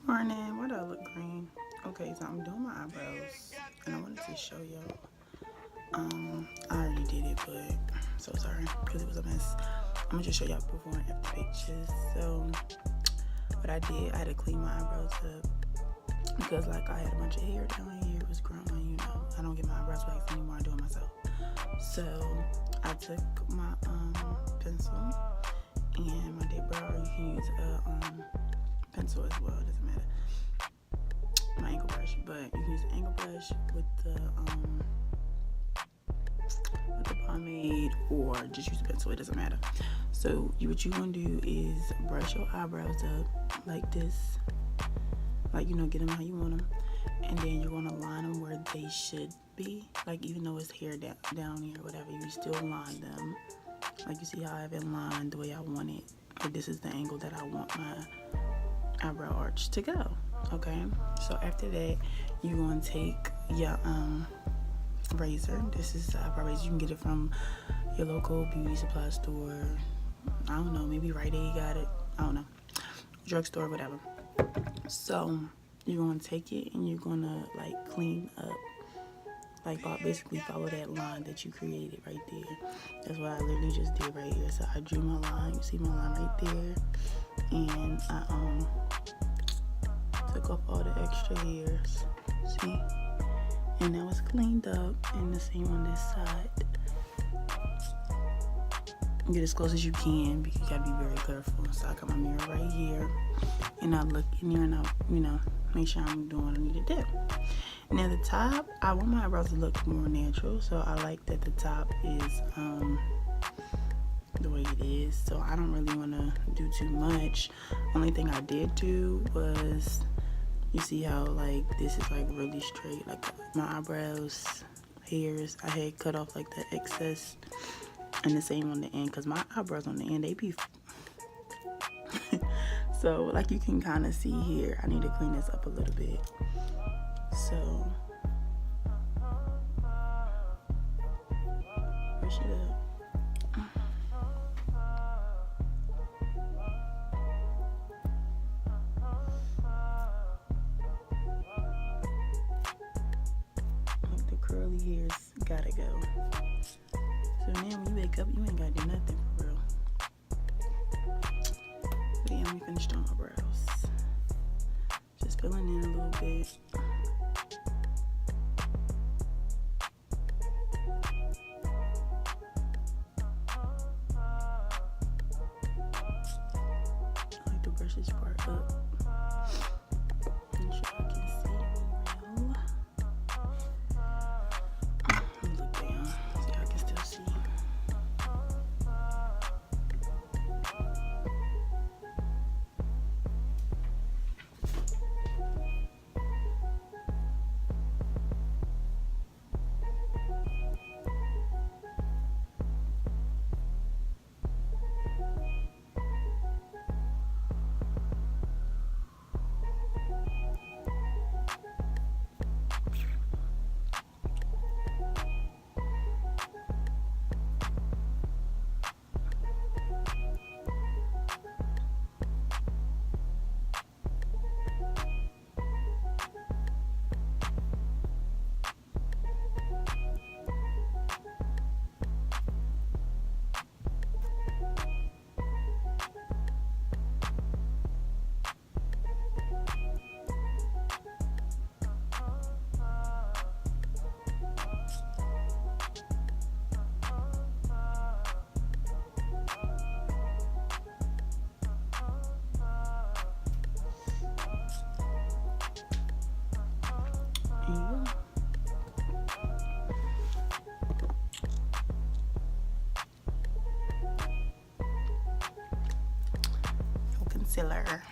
Morning. Why do I look green? Okay, so I'm doing my eyebrows, and I wanted to show y'all. I already did it, but I'm so sorry because it was a mess. I'm gonna just show y'all before and after pictures. So, what I did, I had to clean my eyebrows up because, like, I had a bunch of hair down here. It was growing, you know. I don't get my eyebrows waxed anymore. I do it myself. So, I took my pencil and my dip brow. You can use a pencil as well. It doesn't matter. My angle brush, but you can use an angle brush with the pomade, or just use a pencil. It doesn't matter. So what you want to do is brush your eyebrows up like this, like, you know, get them how you want them, and then you're gonna line them where they should be. Like, even though it's hair down here, whatever, you still line them. Like, you see how I have it lined the way I want it. Like, this is the angle that I want my eyebrow arch to go. Okay, so after that, you're gonna take your razor. This is the eyebrow razor. You can get it from your local beauty supply store. I don't know, maybe Rite Aid got it. I don't know, drugstore, whatever. So you're gonna take it and you're gonna, like, clean up, like, basically follow that line that you created right there. That's what I literally just did right here. So I drew my line. You see my line right there, and I took off all the extra hairs, see, and now it's cleaned up. And the same on this side. Get as close as you can because you gotta be very careful. So I got my mirror right here, and I look in here and I, you know, make sure I'm doing what I need to do. Now the top, I want my eyebrows to look more natural, so I like that the top is the way it is. So I don't really want to do too much. Only thing I did do was, you see how, like, this is, like, really straight. Like, my eyebrows, hairs, I had cut off, like, the excess. And the same on the end, because my eyebrows on the end, they be so, like, you can kind of see here, I need to clean this up a little bit. So brush it up. Curly hairs gotta go. So now when you wake up, you ain't gotta do nothing for real. But yeah, we finished on my brows. Just filling in a little bit. I like to brush this part up. Make sure I can see well. Look down, see I can still see. Concealer.